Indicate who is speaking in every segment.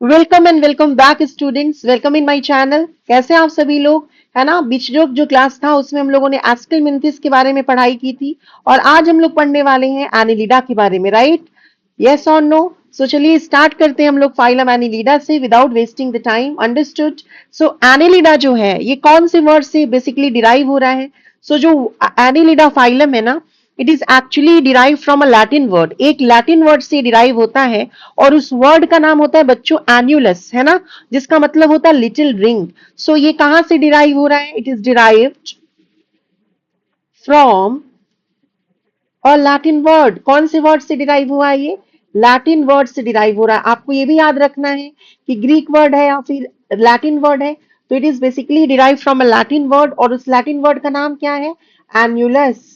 Speaker 1: Welcome and welcome back students, welcome in my channel. कैसे हैं आप सभी लोग? है ना, पिछले जो क्लास था उसमें हम लोगों ने एस्केल मिंथिस के बारे में पढ़ाई की थी और आज हम लोग पढ़ने वाले हैं एनिलिडा के बारे में, राइट? यस और नो? सो चलिए स्टार्ट करते हैं हम लोग फाइलम एनिलिडा से without wasting the time. Understood? So Annelida जो है ये कौन से वर्ड से बेसिकली डिराइव हो रहा है? सो जो एनिलिडा फाइलम है ना, it is actually derive from a Latin word. एक लैटिन वर्ड से डिराइव होता है और उस वर्ड का नाम होता है बच्चों एन्युलस, है ना, जिसका मतलब होता है लिटिल रिंग। सो ये कहां से डिराइव हो रहा है? इट इज डिराइव्ड फ्रॉम और लैटिन वर्ड। कौन से वर्ड से डिराइव हुआ है ये? लैटिन वर्ड से डिराइव हो रहा है। आपको ये भी याद रखना है कि ग्रीक वर्ड है या फिर लैटिन वर्ड है, तो it is basically derive from a Latin word और उस लैटिन वर्ड का नाम क्या है? एन्युलस।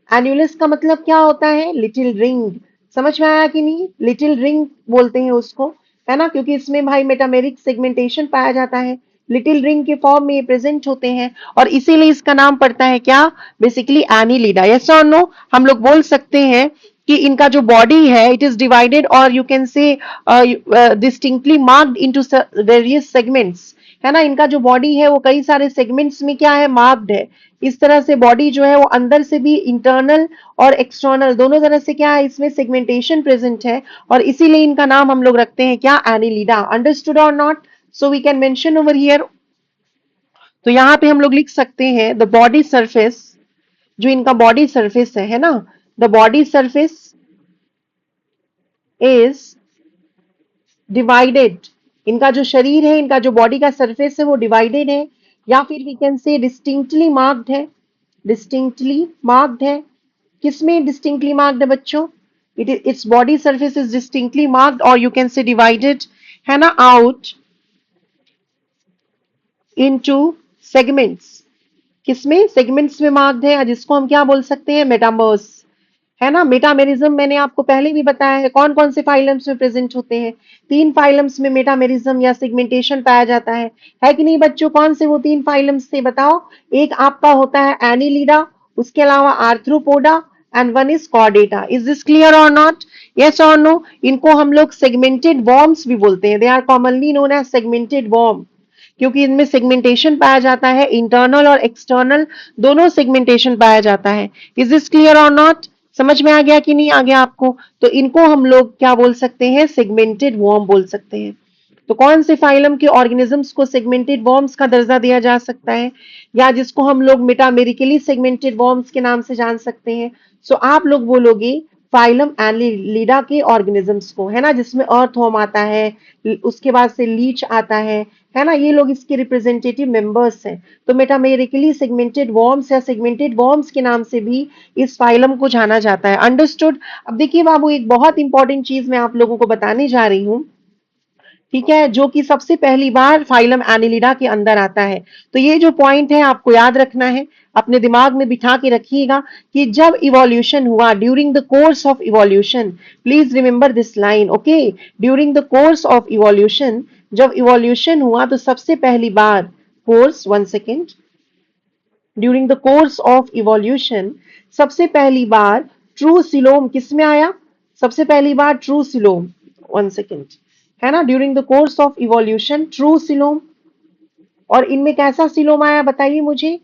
Speaker 1: एन्युलस का मतलब क्या होता है? Little ring. समझ में आया कि नहीं? लिटिल रिंग बोलते हैं उसको, है ना, क्योंकि इसमें भाई मेटामेरिक सेगमेंटेशन पाया जाता है। लिटिल रिंग के फॉर्म में ये प्रेजेंट होते हैं और इसीलिए इसका नाम पड़ता है क्या? Basically Annelida. यस और नो? हम लोग बोल सकते हैं कि इनका जो बॉडी है इट इज डिवाइडेड और you can say distinctly marked into various segments, है ना। इनका जो बॉडी है वो कई सारे सेगमेंट्स में क्या है? मार्क्ड है। इस तरह से बॉडी जो है वो अंदर से भी इंटरनल और एक्सटर्नल दोनों तरह से क्या है? इसमें सेगमेंटेशन प्रेजेंट है और इसीलिए इनका नाम हम लोग रखते हैं क्या? एनिलिडा। अंडरस्टूड और not? So we can mention over here. तो यहाँ पे हम लोग लिख सकते हैं द बॉडी सरफेस। जो इनका बॉडी सरफेस है ना, the body surface is divided. इनका जो शरीर है, इनका जो बॉडी का सरफेस है वो डिवाइडेड है या फिर we can say distinctly marked है। डिस्टिंक्टली मार्क्ड है। किसमें डिस्टिंक्टली मार्क्ड है बच्चों? Its body surface is distinctly marked और यू कैन से डिवाइडेड, है ना, आउट इनटू सेगमेंट्स। किसमें? सेगमेंट्स में मार्क्ड है, जिसको हम क्या बोल सकते हैं? मेटामर्स, है ना। मेटामेरिज्म मैंने आपको पहले भी बताया है कौन कौन से फाइलम्स में प्रेजेंट होते हैं। 3 फाइलम्स में मेटामेरिज्म या सेगमेंटेशन पाया जाता है कि नहीं बच्चों? कौन से वो 3 फाइलम्स थे बताओ? एक आपका होता है एनिलिडा, उसके अलावा Arthropoda and one is Chordata. Is this clear और नॉट? यस और नो? इनको हम लोग सेगमेंटेड वॉर्म्स भी बोलते हैं। They are commonly known as segmented worm, क्योंकि इनमें सेगमेंटेशन पाया जाता है, इंटरनल और एक्सटर्नल दोनों सेगमेंटेशन पाया जाता है। इज दिस क्लियर और नॉट? समझ में आ गया कि नहीं आ गया आपको? तो इनको हम लोग क्या बोल सकते हैं? सेगमेंटेड वॉर्म बोल सकते हैं। तो कौन से फाइलम के ऑर्गेनिजम्स को सेगमेंटेड वॉर्म्स का दर्जा दिया जा सकता है या जिसको हम लोग मेटामेरिकली सेगमेंटेड वॉर्म्स के नाम से जान सकते हैं? सो आप लोग बोलोगे फाइलम एनिलिडा के ऑर्गेनिजम्स को, है ना, जिसमें अर्थवर्म आता है, उसके बाद से लीच आता है ना, ये लोग इसके रिप्रेजेंटेटिव मेंबर्स हैं। तो मेटामेरिकली सेगमेंटेड वॉर्म्स या सेगमेंटेड वॉर्म्स के नाम से भी इस फाइलम को जाना जाता है। अंडरस्टूड? अब देखिए बाबू, एक बहुत इंपॉर्टेंट चीज मैं आप लोगों को बताने जा रही हूँ, ठीक है, जो कि सबसे पहली बार फाइलम एनिलिडा के अंदर आता है। तो ये जो पॉइंट है आपको याद रखना है, अपने दिमाग में बिठा के रखिएगा कि जब इवोल्यूशन हुआ, during the course of evolution, please remember this line, okay? During the course of evolution, जब इवोल्यूशन हुआ तो सबसे पहली बार course, one second, during the course of evolution सबसे पहली बार ट्रू सिलोम किसमें आया? सबसे पहली बार ट्रू सिलोम, वन सेकेंड, है ना, during the course of evolution true coelom. और इनमें कैसा सिलोम आया बताइए मुझे?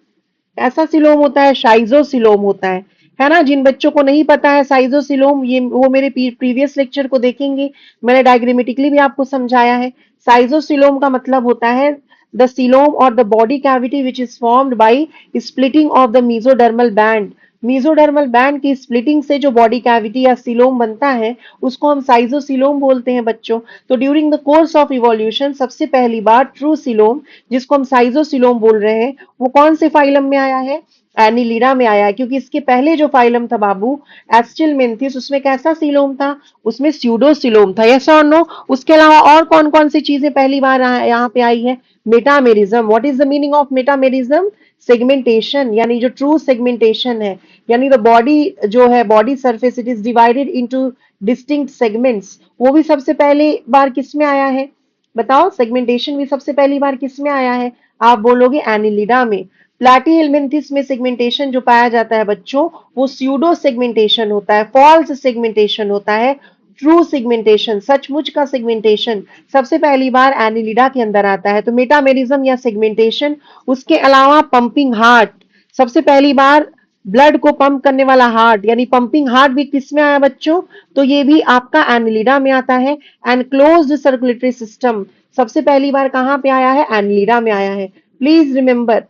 Speaker 1: ऐसा सिलोम होता है, शाइजोसिलोम होता है ना। जिन बच्चों को नहीं पता है साइजोसिलोम, ये वो मेरे प्रीवियस लेक्चर को देखेंगे, मैंने डायग्रामेटिकली भी आपको समझाया है। साइजोसिलोम का मतलब होता है द सिलोम और the body cavity which is formed by splitting of the mesodermal band. Mesodermal band की स्प्लिटिंग से जो बॉडी कैविटी या सिलोम बनता है उसको हम साइजोसिलोम बोलते हैं बच्चों। तो during the course of evolution सबसे पहली बार ट्रू सिलोम, जिसको हम साइजोसिलोम बोल रहे हैं, वो कौन से फाइलम में आया है? एनिलिडा में आया है। क्योंकि इसके पहले जो फाइलम था बाबू, एस्टिलमेंथिस, उसमें कैसा सिलोम था? उसमें स्यूडोसिलोम था। यस और नो? उसके अलावा और कौन कौन सी चीजें पहली बार यहाँ पे आई है? Metamerism. What is the meaning of metamerism? Segmentation, यानी जो ट्रू सेगमेंटेशन है, यानी द बॉडी जो है, body surface, it is divided into distinct segments. वो भी सबसे पहले बार किस में आया है? बताओ, सेगमेंटेशन भी सबसे पहली बार किस में आया है? आप बोलोगे एनिलिडा में। प्लैटीहेल्मिन्थिस में सेगमेंटेशन जो पाया जाता है बच्चों, वो स्यूडो सेगमेंटेशन होता है, फॉल्स सेगमेंटेशन होता है। ट्रू सेगमेंटेशन, सचमुच का सेगमेंटेशन सबसे पहली बार एनिलिडा के अंदर आता है। तो मेटामेरिज्म या सेगमेंटेशन, उसके अलावा पंपिंग हार्ट, सबसे पहली बार ब्लड को पंप करने वाला हार्ट, यानी पंपिंग हार्ट भी किस में आया बच्चों? तो ये भी आपका एनिलिडा में आता है। एंड क्लोज्ड सर्कुलेटरी सिस्टम सबसे पहली बार कहां पे आया है? एनिलिडा में आया है। प्लीज रिमेंबर,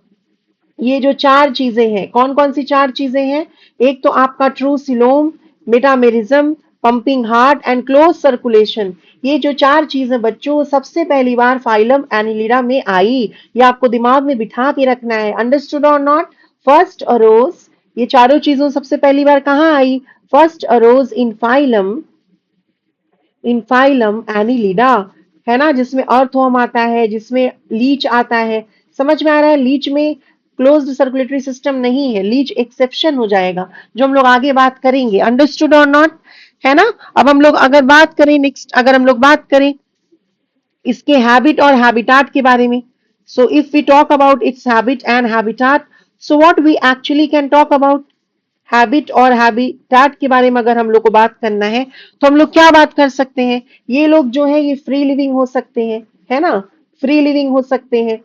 Speaker 1: ये जो चार चीजें हैं, कौन कौन सी चार चीजें हैं? एक तो आपका true coelom, metamerism, pumping heart and close circulation. ये जो चार चीजें बच्चों सबसे पहली बार फाइलम एनिलिडा में आई, ये आपको दिमाग में बिठा के रखना है। अंडरस्टूड और नॉट? फर्स्ट अरोज, ये चारों चीजों सबसे पहली बार कहां आई? फर्स्ट अरोज इन फाइलम एनिलिडा, है ना, जिसमें अर्थवर्म आता है, जिसमें लीच आता है। समझ में आ रहा है? लीच में क्लोज्ड सर्कुलेटरी सिस्टम नहीं है, लीच एक्सेप्शन हो जाएगा, जो हम लोग आगे बात करेंगे। अंडरस्टूड और नॉट? है ना। अब हम लोग अगर बात करें नेक्स्ट, अगर हम लोग बात करें इसके हैबिट और हैबिटाट के बारे में, so if we talk about its habit and habitat, so what we actually can talk about habit और हैबिटाट के बारे में अगर हम लोग को बात करना है, तो हम लोग क्या बात कर सकते हैं? ये लोग जो है ये फ्री लिविंग हो सकते हैं, है ना, फ्री लिविंग हो सकते हैं।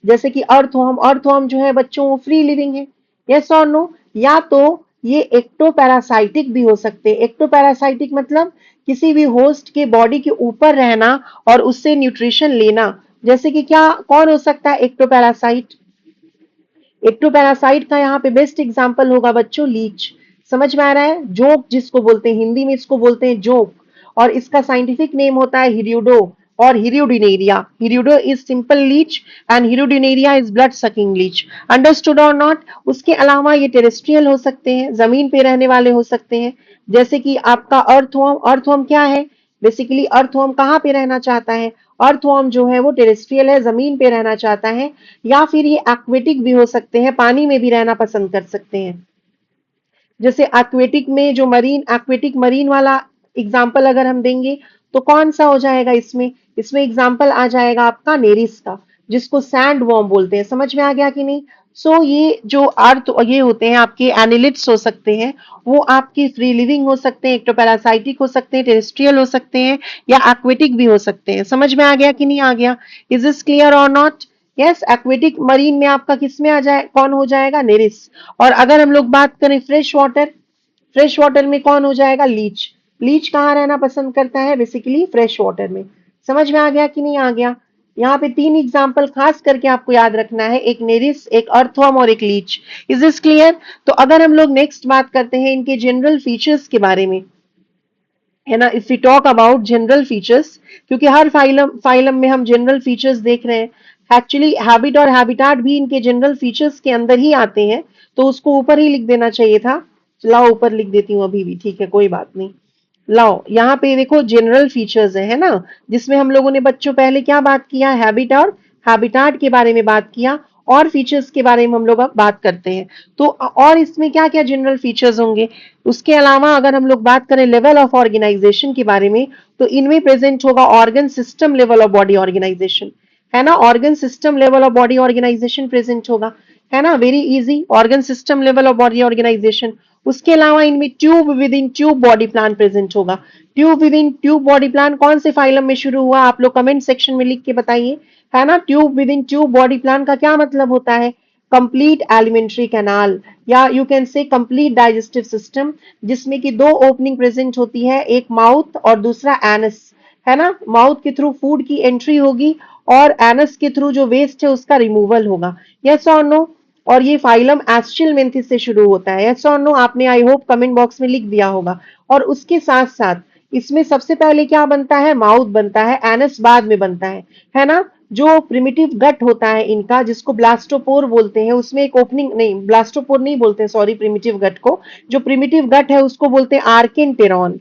Speaker 1: जैसे कि अर्थवर्म जो है बच्चों वो फ्री लिविंग है, यस और नो? या तो ये एक्टोपैरासाइटिक भी हो सकते हैं। एक्टोपैरासाइटिक मतलब किसी भी होस्ट के बॉडी के ऊपर रहना और उससे न्यूट्रिशन लेना। जैसे कि क्या, कौन हो सकता है एक्टोपैरासाइट? एक्टोपैरासाइट का यहाँ पे बेस्ट एग्जांपल होगा बच्चों लीच। समझ में आ रहा है? जोक जिसको बोलते हैं, हिंदी में इसको बोलते हैं जोक, और इसका साइंटिफिक नेम होता है हिरियोडो और Hirudinaria. Hirudo is simple leech and Hirudinaria is blood sucking leech. Understood और नॉट? उसके अलावा ये टेरेस्ट्रियल हो सकते हैं, जमीन पे रहने वाले हो सकते हैं। जैसे कि आपका अर्थवर्म, अर्थवर्म क्या है? बेसिकली अर्थवर्म कहाँ पे रहना चाहता है? अर्थवर्म जो है वो टेरेस्ट्रियल है, जमीन पे रहना चाहता है। या फिर ये एक्वेटिक भी हो सकते हैं, पानी में भी रहना पसंद कर सकते हैं। जैसे एक्वेटिक में जो मरीन, एक्वेटिक मरीन वाला एग्जाम्पल अगर हम देंगे तो कौन सा हो जाएगा इसमें? इसमें एग्जाम्पल आ जाएगा आपका नेरिस का, जिसको सैंड वॉर्म बोलते हैं। समझ में आ गया कि नहीं? सो ये जो अर्थ ये होते हैं आपके एनिलिड्स हो सकते हैं, वो आपकी फ्री लिविंग हो सकते हैं, एक्टोपैरासाइटिक हो सकते हैं, टेरेस्ट्रियल हो सकते हैं, या एक्वेटिक भी हो सकते हैं। समझ में आ गया कि नहीं आ गया? इज दिस क्लियर और नॉट? यस, एक्वेटिक मरीन में आपका किस में आ जाए, कौन हो जाएगा? नेरिस। और अगर हम लोग बात करें फ्रेश वाटर, फ्रेश वाटर में कौन हो जाएगा? लीच। लीच कहाँ रहना पसंद करता है? बेसिकली फ्रेश वाटर में। समझ में आ गया कि नहीं आ गया? यहाँ पे तीन एग्जाम्पल खास करके आपको याद रखना है, एक नेरिस, एक अर्थवर्म और एक लीच। Is this clear? तो अगर हम लोग नेक्स्ट बात करते हैं इनके जनरल फीचर्स के बारे में, है ना, if we talk about general features, क्योंकि हर फाइलम फाइलम में हम जनरल फीचर्स देख रहे हैं। एक्चुअली हैबिट और हैबिटाट भी इनके जनरल फीचर्स के अंदर ही आते हैं, तो उसको ऊपर ही लिख देना चाहिए था। लाओ ऊपर लिख देती हूँ अभी भी, ठीक है, कोई बात नहीं। लाओ यहाँ पे देखो जनरल फीचर्स है ना, जिसमें हम लोगों ने बच्चों पहले क्या बात किया? हैबिट और हैबिटाट के बारे में बात किया, और फीचर्स के बारे में हम लोग अब बात करते हैं। तो और इसमें क्या क्या जनरल फीचर्स होंगे? उसके अलावा अगर हम लोग बात करें लेवल ऑफ ऑर्गेनाइजेशन के बारे में, तो इनमें प्रेजेंट होगा organ system level of body organisation, है ना, organ system level of body organisation present होगा, है ना, very easy, organ system level of body organisation. उसके अलावा इनमें tube within tube body plan present होगा। Tube within tube body plan कौन से फाइलम में शुरू हुआ? आप लोग कमेंट सेक्शन में लिख के बताइए, है ना। Tube within tube body plan का क्या मतलब होता है? कंप्लीट एलिमेंट्री कैनाल, या यू कैन से कंप्लीट डाइजेस्टिव सिस्टम, जिसमें कि दो ओपनिंग प्रेजेंट होती है, एक माउथ और दूसरा एनस, है ना। माउथ के थ्रू फूड की एंट्री होगी और एनस के थ्रू जो वेस्ट है उसका रिमूवल होगा। यस और नो? और ये फाइलम एस्चिलमेंथिस से शुरू होता है। यस और नो? आपने आई होप कमेंट बॉक्स में लिख दिया होगा। और उसके साथ साथ इसमें सबसे पहले क्या बनता है? माउथ बनता है, एनस बाद में बनता है ना। जो प्रिमिटिव गट होता है इनका, जिसको ब्लास्टोपोर बोलते हैं, उसमें एक ओपनिंग, नहीं ब्लास्टोपोर नहीं बोलते, सॉरी, प्रिमिटिव गट को, जो प्रिमिटिव गट है उसको बोलते हैं आर्किनटेरॉन।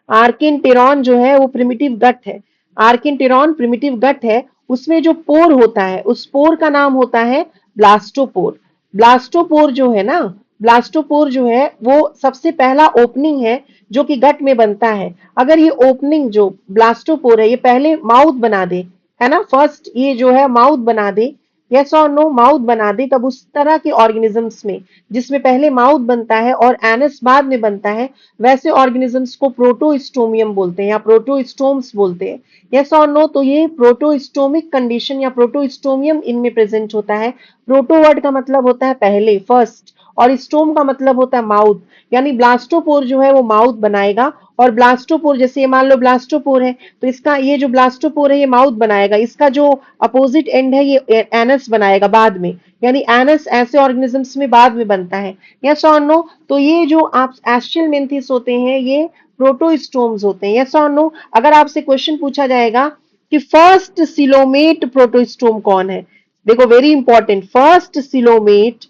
Speaker 1: आर्किनटेरॉन जो है वो प्रिमिटिव गट है, आर्किनटेरॉन प्रिमिटिव गट है। उसमें जो पोर होता है उस पोर का नाम होता है ब्लास्टोपोर। ब्लास्टोपोर जो है ना, ब्लास्टोपोर जो है वो सबसे पहला ओपनिंग है जो कि गट में बनता है। अगर ये ओपनिंग जो ब्लास्टोपोर है ये पहले माउथ बना दे, है ना, फर्स्ट ये जो है माउथ बना दे, यस और नो, माउथ बना दे तब उस तरह के ऑर्गेनिजम्स में जिसमें पहले माउथ बनता है और एनस बाद में बनता है, वैसे ऑर्गेनिजम्स को प्रोटोस्टोमियम बोलते हैं या प्रोटोस्टोम्स बोलते हैं। यस और नो, तो ये प्रोटोस्टोमिक कंडीशन या प्रोटोस्टोमियम इनमें प्रेजेंट होता है। प्रोटो वर्ड का मतलब होता है पहले, फर्स्ट, और स्टोम का मतलब होता है माउथ, यानी ब्लास्टोपोर जो है वो माउथ बनाएगा, और ब्लास्टोपोर जैसे ये मान लो ब्लास्टोपोर है तो इसका ये जो ब्लास्टोपोर है ये माउथ बनाएगा, इसका जो अपोजिट एंड है ये एनस बनाएगा बाद में, यानी एनस ऐसे ऑर्गेनिजम्स में बाद में बनता है। यस और नो, तो ये जो आप एस्चियल मेंथिस होते हैं ये प्रोटोस्टोम्स होते हैं। यस और नो, अगर आपसे क्वेश्चन पूछा जाएगा कि फर्स्ट सिलोमेट प्रोटोस्टोम कौन है, देखो very important, first coelomate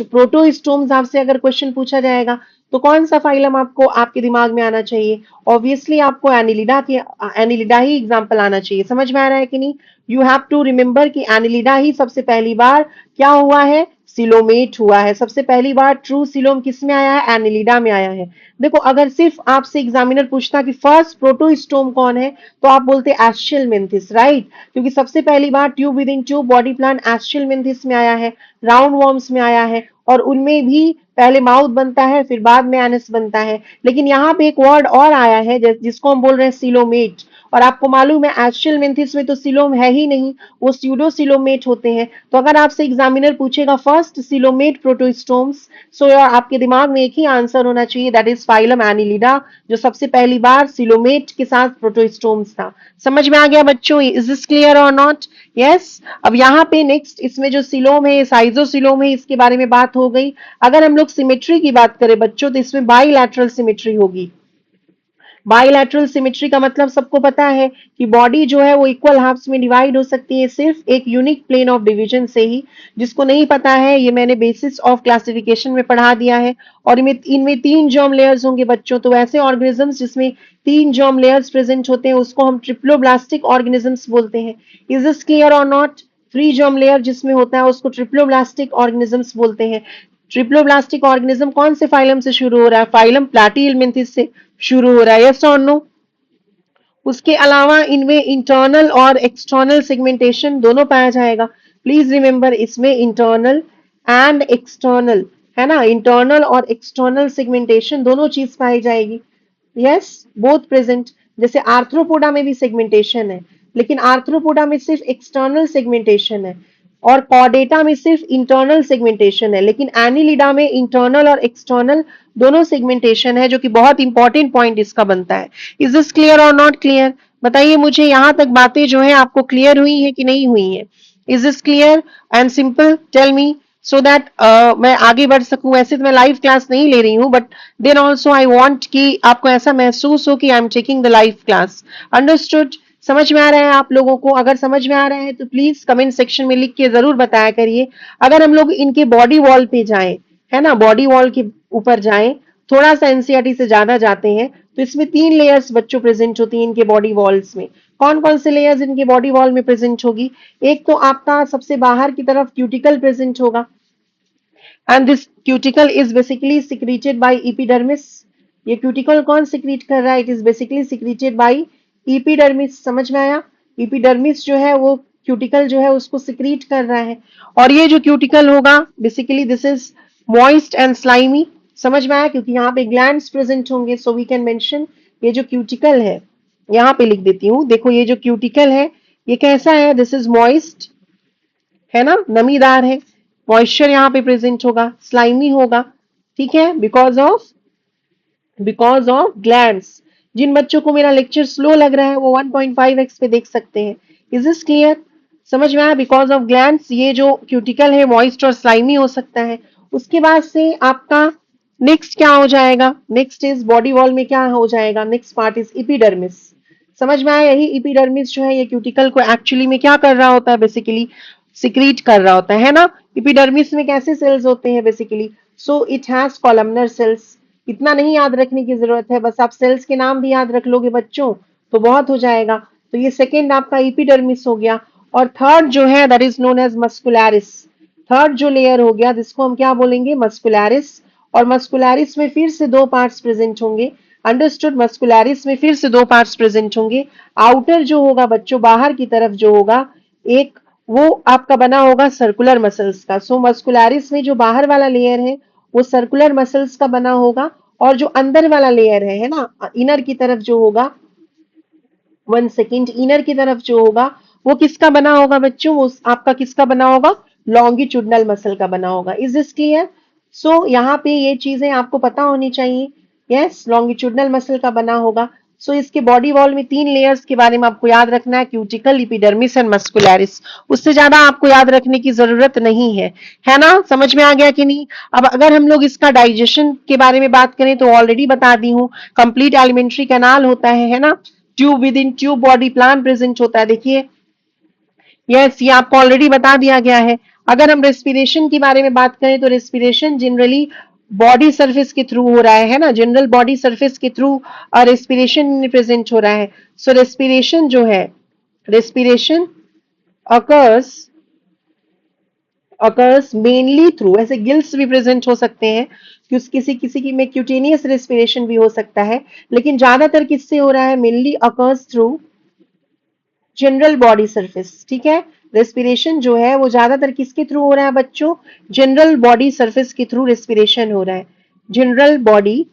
Speaker 1: protostomes आपसे अगर क्वेश्चन पूछा जाएगा तो कौन सा फाइलम आपको आपके दिमाग में आना चाहिए? ऑब्वियसली आपको एनिलिडा ही एग्जांपल आना चाहिए। समझ में आ रहा है कि नहीं? यू हैव टू रिमेंबर कि एनिलिडा ही सबसे पहली बार क्या हुआ है, सिलोमेट हुआ है। सबसे पहली बार ट्रू सिलोम किस में आया है? एनिलिडा में आया है। देखो अगर सिर्फ आपसे एग्जामिनर पूछता कि फर्स्ट प्रोटोस्टोम कौन है तो आप बोलते एस्चियल मेंथिस, राइट, क्योंकि सबसे पहली बार tube within tube body plan Aschelminthes में आया है, राउंड वॉर्म्स में आया है, और उनमें भी पहले माउथ बनता है फिर बाद में एनस बनता है। लेकिन यहाँ पे एक वर्ड और आया है जिसको हम बोल रहे हैं सिलोमेट, और आपको मालूम है एस्चियल मेंथिस में तो सिलोम है ही नहीं, वो स्यूडो सिलोमेट होते हैं। तो अगर आपसे एग्जामिनर पूछेगा फर्स्ट सिलोमेट प्रोटोस्टोम्स, सो आपके दिमाग में एक ही आंसर होना चाहिए, दैट इज फाइलम एनिलिडा, जो सबसे पहली बार सिलोमेट के साथ प्रोटोस्टोम्स था। समझ में आ गया बच्चों? इज दिस क्लियर और नॉट? यस। अब यहाँ पे नेक्स्ट इसमें जो सिलोम है, साइजोसिलोम है, इसके बारे में बात हो गई। अगर हम लोग सिमेट्री की बात करें बच्चों तो इसमें बाइलैटरल सिमेट्री होगी। बाइलैटरल सिमेट्री का मतलब सबको पता है कि बॉडी जो है वो इक्वल हाफ्स में डिवाइड हो सकती है सिर्फ एक यूनिक प्लेन ऑफ डिवीजन से ही। जिसको नहीं पता है ये मैंने बेसिस ऑफ क्लासिफिकेशन में पढ़ा दिया है। और इनमें तीन जर्म लेयर्स होंगे बच्चों, तो ऐसे ऑर्गेनिजम्स जिसमें तीन जर्म लेयर्स प्रेजेंट होते हैं उसको हम ट्रिप्लोब्लास्टिक ऑर्गेनिजम्स बोलते हैं। इज दिस क्लियर और नॉट? फ्री जर्म लेयर जिसमें होता है उसको ट्रिप्लोब्लास्टिक ऑर्गेनिजम्स बोलते हैं। ट्रिप्लोब्लास्टिक ऑर्गेनिज्म कौन से फाइलम से शुरू हो रहा है? फाइलम प्लैटिहेलमिन्थिस से शुरू हो रहा है। यस और नो? उसके अलावा इनमें इंटरनल और एक्सटर्नल सेगमेंटेशन दोनों पाया जाएगा। प्लीज रिमेंबर इसमें इंटरनल एंड एक्सटर्नल, है ना, इंटरनल और एक्सटर्नल सेगमेंटेशन दोनों चीज पाई जाएगी। Yes, both present. जैसे आर्थ्रोपोडा में भी सेगमेंटेशन है, लेकिन आर्थ्रोपोडा में सिर्फ एक्सटर्नल सेगमेंटेशन है, और कॉर्डेटा में सिर्फ इंटरनल सेगमेंटेशन है, लेकिन एनिलिडा में इंटरनल और एक्सटर्नल दोनों सेगमेंटेशन है, जो कि बहुत इंपॉर्टेंट पॉइंट इसका बनता है। इज दिस क्लियर और नॉट क्लियर? बताइए मुझे, यहां तक बातें जो है आपको क्लियर हुई है कि नहीं हुई है? Is this clear and simple? Tell me, so that मैं आगे बढ़ सकूं। वैसे तो मैं लाइव क्लास नहीं ले रही हूं, but then also I want कि आपको ऐसा महसूस हो कि I am taking the live class. Understood? समझ में आ रहा है आप लोगों को? अगर समझ में आ रहा है तो प्लीज कमेंट सेक्शन में लिख के जरूर बताया करिए। अगर हम लोग इनके बॉडी वॉल पे जाएं, है ना, बॉडी वॉल के ऊपर जाएं, थोड़ा सा एनसीईआरटी से ज्यादा जाते हैं, तो इसमें तीन लेयर्स बच्चों प्रेजेंट होती हैं इनके बॉडी वॉल्स में। कौन कौन से लेयर्स इनके बॉडी वॉल में प्रेजेंट होगी? एक तो आपका सबसे बाहर की तरफ क्यूटिकल प्रेजेंट होगा, and this cuticle is basically secreted by epidermis। ये क्यूटिकल कौन सिक्रीट कर रहा है? It is basically secreted by epidermis। समझ में आया? epidermis जो है वो क्यूटिकल जो है उसको सिक्रीट कर रहा है। और ये जो क्यूटिकल होगा basically this is moist and slimy. समझ में आया? क्योंकि यहाँ पे ग्लैंड्स प्रेजेंट होंगे, सो वी कैन मेंशन ये जो क्यूटिकल है, यहाँ पे लिख देती हूँ। देखो ये जो क्यूटिकल है ये कैसा है? दिस इज मॉइस्ट, है ना, नमीदार है, मॉइस्चर यहाँ पे प्रेजेंट होगा, स्लाइमी होगा, ठीक है, बिकॉज ऑफ ग्लैंड्स। जिन बच्चों को मेरा लेक्चर स्लो लग रहा है वो 1.5x पे देख सकते हैं। Is this clear? समझ में आया? बिकॉज ऑफ ग्लैंड्स ये जो क्यूटिकल है मॉइस्ट और स्लाइमी हो सकता है। उसके बाद से आपका नेक्स्ट क्या हो जाएगा? नेक्स्ट इज बॉडी वॉल में क्या हो जाएगा? Next part is epidermis. समझ में आया? यही इपिडर्मिस जो है ये क्यूटिकल को एक्चुअली में क्या कर रहा होता है? बेसिकली सिक्रीट कर रहा होता है ना। इपिडर्मिस में कैसे सेल्स होते हैं basically? So it has columnar sales. इतना नहीं याद रखने की जरूरत है, बस आप सेल्स के नाम भी याद रख लोगे बच्चों तो बहुत हो जाएगा। तो ये सेकेंड आपका इपिडर्मिस हो गया। और थर्ड जो है that is known as muscularis. Third जो लेयर हो गया जिसको हम क्या बोलेंगे? मस्कुलैरिस। और मस्कुलैरिस में फिर से दो पार्ट्स प्रेजेंट होंगे। अंडरस्टूड? मस्कुलैरिस में फिर से दो पार्ट्स प्रेजेंट होंगे। आउटर जो होगा बच्चों, बाहर की तरफ जो होगा, एक वो आपका बना होगा सर्कुलर मसल्स का। सो मस्कुलरिस में जो बाहर वाला लेयर है वो सर्कुलर मसल्स का बना होगा, और जो अंदर वाला लेयर है ना, इनर की तरफ जो होगा, 1 सेकेंड, इनर की तरफ जो होगा वो किसका बना होगा बच्चों? वो आपका किसका बना होगा? लॉन्गिट्यूडनल मसल का बना होगा। Is this clear? सो यहाँ पे ये चीजें आपको पता होनी चाहिए। यस, लॉन्गिट्यूडनल मसल का बना होगा। सो इसके बॉडी वॉल में 3 लेयर्स के बारे में आपको याद रखना है, क्यूटिकल, इपिडर्मिस एंड मस्कुलरिस। उससे ज्यादा आपको याद रखने की जरूरत नहीं है ना? समझ में आ गया कि नहीं? अब अगर हम लोग इसका डाइजेशन के बारे में बात करें तो ऑलरेडी बता दी हूँ, कंप्लीट एलिमेंट्री कैनाल होता है ना, tube within tube body plan present होता है। देखिए, यस, ये आपको ऑलरेडी बता दिया गया है। अगर हम रेस्पिरेशन के बारे में बात करें तो रेस्पिरेशन जनरली बॉडी सरफेस के थ्रू हो रहा है ना, जनरल बॉडी सरफेस के थ्रू रेस्पिरेशन प्रेजेंट हो रहा है। सो रेस्पिरेशन जो है, respiration occurs occurs mainly through, ऐसे गिल्स भी प्रेजेंट हो सकते हैं, कि किसी किसी की में क्यूटेनियस रेस्पिरेशन भी हो सकता है, लेकिन ज्यादातर किससे हो रहा है? Mainly occurs through general body surface. ठीक है, रेस्पिरेशन जो है वो ज्यादातर किसके थ्रू हो रहा है बच्चों? जनरल बॉडी सरफेस के थ्रू रेस्पिरेशन हो रहा है, general body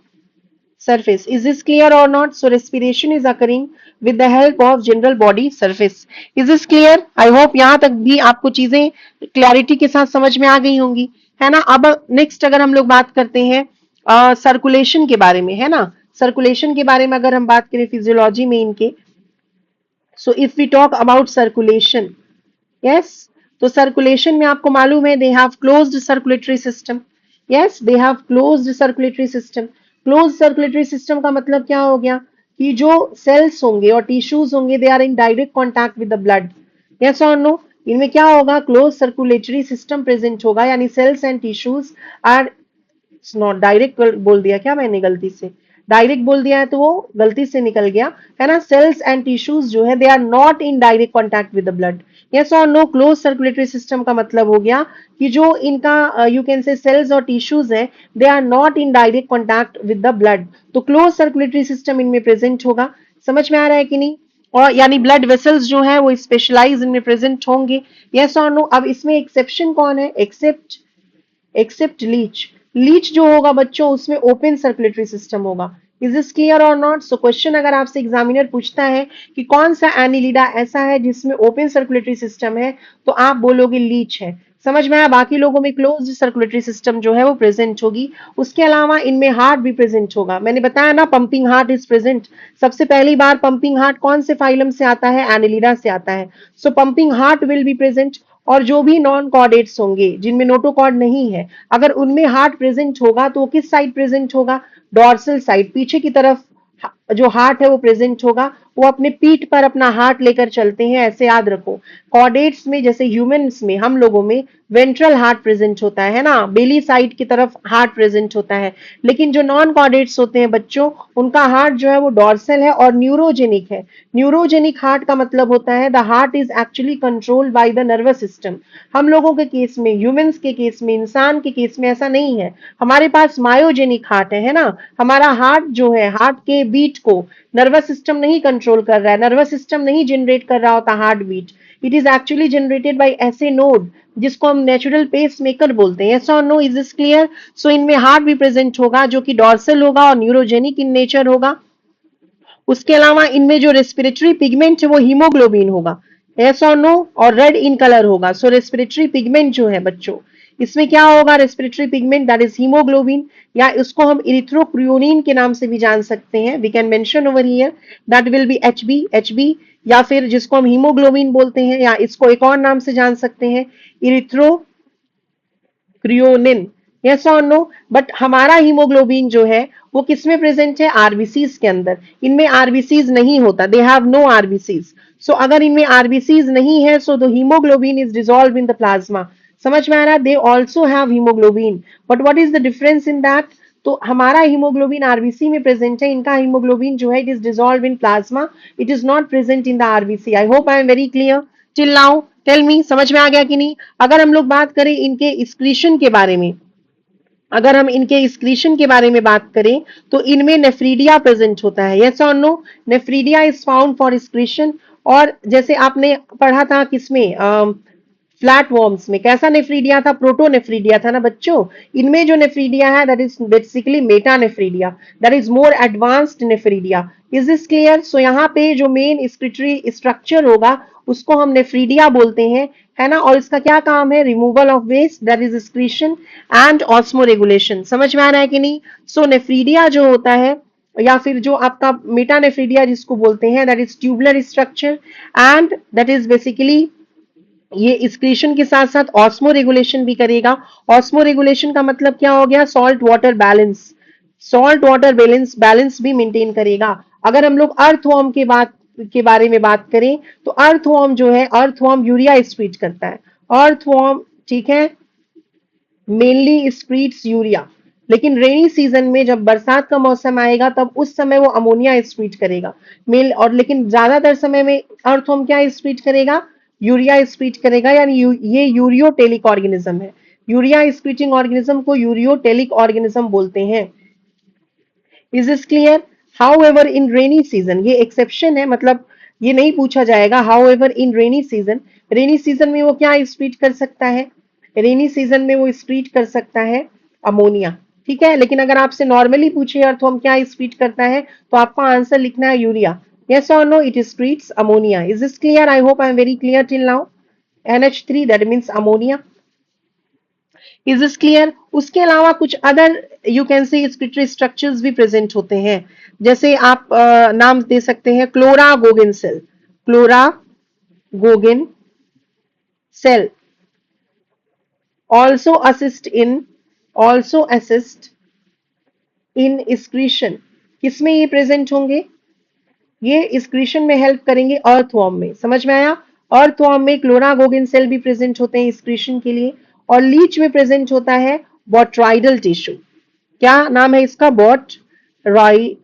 Speaker 1: surface. Is this clear or not? So respiration is occurring with the help of general body surface. Is this clear? I hope यहाँ तक भी आपको चीजें क्लैरिटी के साथ समझ में आ गई होंगी, है ना? अब नेक्स्ट अगर हम लोग बात करते हैं सर्कुलेशन के बारे में, है ना, सर्कुलेशन के बारे में अगर हम बात करें फिजियोलॉजी में इनके, so if we talk about circulation, yes, तो सर्कुलेशन में आपको मालूम है they have closed circulatory system. Yes, they have closed circulatory system. Close circulatory system का मतलब क्या हो गया? कि जो सेल्स होंगे और टिश्यूज होंगे they are in direct contact with the blood. Yes और नो? इनमें क्या होगा? क्लोज सर्कुलेटरी सिस्टम प्रेजेंट होगा, यानी cells and tissues are not direct, बोल दिया क्या मैंने गलती से? डायरेक्ट बोल दिया है तो वो गलती से निकल गया, है ना? सेल्स एंड टिश्यूज जो है they are not in direct contact with the blood. Yes और नो? क्लोज सर्कुलेटरी सिस्टम का मतलब हो गया कि जो इनका यू कैन से सेल्स और टिश्यूज है they are not in direct contact with the blood, तो क्लोज सर्कुलेटरी सिस्टम इनमें प्रेजेंट होगा। समझ में आ रहा है कि नहीं? और यानी ब्लड वेसल्स जो है वो स्पेशलाइज इनमें प्रेजेंट होंगे। यस और नो? अब इसमें एक्सेप्शन कौन है? Accept Leach. लीच जो होगा बच्चों उसमें ओपन सर्कुलेटरी सिस्टम होगा। इज दिस क्लियर और नॉट? सो क्वेश्चन अगर आपसे एग्जामिनर पूछता है कि कौन सा एनिलिडा ऐसा है जिसमें ओपन सर्कुलेटरी सिस्टम है, तो आप बोलोगे लीच है। समझ में आया? बाकी लोगों में क्लोज्ड सर्कुलेटरी सिस्टम जो है वो प्रेजेंट होगी। उसके अलावा इनमें हार्ट भी प्रेजेंट होगा। मैंने बताया ना, पंपिंग हार्ट इज प्रेजेंट। सबसे पहली बार पंपिंग हार्ट कौन से फाइलम से आता है? एनिलिडा से आता है। So pumping heart will be present. और जो भी नॉन कॉर्डेट्स होंगे जिनमें नोटोकॉर्ड नहीं है, अगर उनमें हार्ट प्रेजेंट होगा तो वो किस साइड प्रेजेंट होगा? डॉर्सल साइड, पीछे की तरफ जो हार्ट है वो प्रेजेंट होगा। वो अपने पीठ पर अपना हार्ट लेकर चलते हैं, ऐसे याद रखो। कॉर्डेट्स में, जैसे ह्यूमंस में, हम लोगों में वेंट्रल हार्ट प्रेजेंट होता है ना, बेली साइड की तरफ हार्ट प्रेजेंट होता है। लेकिन जो नॉन कॉर्डेट्स होते हैं बच्चों, उनका हार्ट जो है वो डॉर्सल है और न्यूरोजेनिक है। न्यूरोजेनिक हार्ट का मतलब होता है the heart is actually controlled by the nervous system. हम लोगों के केस में, ह्यूमंस के केस में, इंसान के केस में ऐसा नहीं है। हमारे पास मायोजेनिक हार्ट है ना। हमारा हार्ट जो है, हार्ट के बीट को नर्वस सिस्टम नहीं कंट्रोल कर रहा है, नर्वस सिस्टम नहीं जनरेट कर रहा होता heart beat. It is actually generated by ऐसे नोड जिसको हम नेचुरल पेस मेकर बोलते हैं। यस और no? Is this clear? So इनमें हार्ट भी प्रेजेंट होगा जो कि डॉर्सल होगा और न्यूरोजेनिक इन नेचर होगा। उसके अलावा इनमें जो रेस्पिरेटरी पिगमेंट है वो हीमोग्लोबिन होगा। यस और नो? और रेड इन कलर होगा। सो रेस्पिरेटरी पिगमेंट जो है बच्चों, इसमें क्या होगा? Respiratory pigment that is haemoglobin, या इसको हम इरिथ्रोक्रियोनिन के नाम से भी जान सकते हैं। We can mention over here that will be HB, या फिर जिसको हम हीमोग्लोबिन बोलते हैं, या इसको एक और नाम से जान सकते हैं, इरिथ्रो क्रियोनिन। यस और नो? बट हमारा हीमोग्लोबिन जो है वो किसमें प्रेजेंट है? आरबीसीज के अंदर। इनमें आरबीसीज नहीं होता, दे हैव नो आरबीसीज। सो अगर इनमें आरबीसीज नहीं है, so the haemoglobin is dissolve in the plasma. समझ में आ रहा है? They also have haemoglobin, but what is the difference in that? तो हमारा हीमोग्लोबिन आरबीसी में प्रेजेंट है, इनका हीमोग्लोबिन जो है it is dissolve in plasma, it is not present in the RBC. I hope I am very clear till now. Tell me, समझ में आ गया कि नहीं? अगर हम लोग बात करें इनके एक्सक्रीशन के बारे में, अगर हम इनके एक्सक्रीशन के बारे में बात करें तो इनमें नेफ्रीडिया प्रेजेंट होता है। यस और no? Nephridia is found for excretion और जैसे आपने पढ़ा था किसमें, फ्लैट वॉर्म्स में कैसा नेफ्रीडिया था, प्रोटोनेफ्रीडिया था ना बच्चों। इनमें जो नेफ्रीडिया है that is basically metanephridia, that is more advanced nephridia. Is this clear? So यहाँ पे जो मेन एक्सक्रीटरी स्ट्रक्चर होगा उसको हम नेफ्रीडिया बोलते हैं, है ना। और इसका क्या काम है, removal of waste, that is excretion and osmoregulation. समझ में आ रहा है कि नहीं? सो नेफ्रीडिया जो होता है या फिर जो आपका मेटानेफ्रीडिया जिसको बोलते हैं, that is tubular structure and that is basically ये एक्सक्रीशन के साथ साथ ऑस्मो रेगुलेशन भी करेगा। ऑस्मो रेगुलेशन का मतलब क्या हो गया, salt water balance, salt water balance balance भी मेंटेन करेगा। अगर हम लोग अर्थवर्म के बारे में बात करें तो अर्थवर्म जो है, अर्थवर्म यूरिया एक्सक्रीट करता है, अर्थवर्म, ठीक है, मेनली स्प्रीट्स यूरिया। लेकिन रेनी सीजन में जब बरसात का मौसम आएगा तब उस समय वो अमोनिया स्प्रीट करेगा मेल, और लेकिन ज्यादातर समय में अर्थवर्म क्या स्प्रीट करेगा, यूरिया स्प्रीट करेगा। यानी ये यूरियोटेलिक ऑर्गेनिज्म है, यूरिया स्प्रीटिंग ऑर्गेनिज्म को यूरियोटेलिक ऑर्गेनिज्म बोलते हैं। Is this clear? How ever in rainy season, ये एक्सेप्शन है, मतलब ये नहीं पूछा जाएगा। How ever in rainy season, rainy season में वो क्या स्प्रीट कर सकता है, रेनी सीजन में वो स्प्रीट कर सकता है अमोनिया, ठीक है। लेकिन अगर आपसे नॉर्मली पूछे यार तो हम क्या स्प्रीट करता है, तो आपका आंसर लिखना है urea. yes or no, it spreads ammonia. Is this clear? I hope I am very clear till now. NH3 that means ammonia. Is this clear? उसके अलावा कुछ other you can say excretory structures भी present होते हैं। जैसे आप नाम दे सकते हैं chloragogen cell, chloragogen cell also assist in, also assist in excretion. किसमें ये प्रेजेंट होंगे, ये एक्सक्रीशन में हेल्प करेंगे अर्थवर्म में। समझ में आया? अर्थवर्म में क्लोरा गोगिन सेल भी प्रेजेंट होते हैं एक्सक्रीशन के लिए। और लीच में प्रेजेंट होता है बॉट्राइडल टिश्यू। क्या नाम है इसका, बॉट्राइडल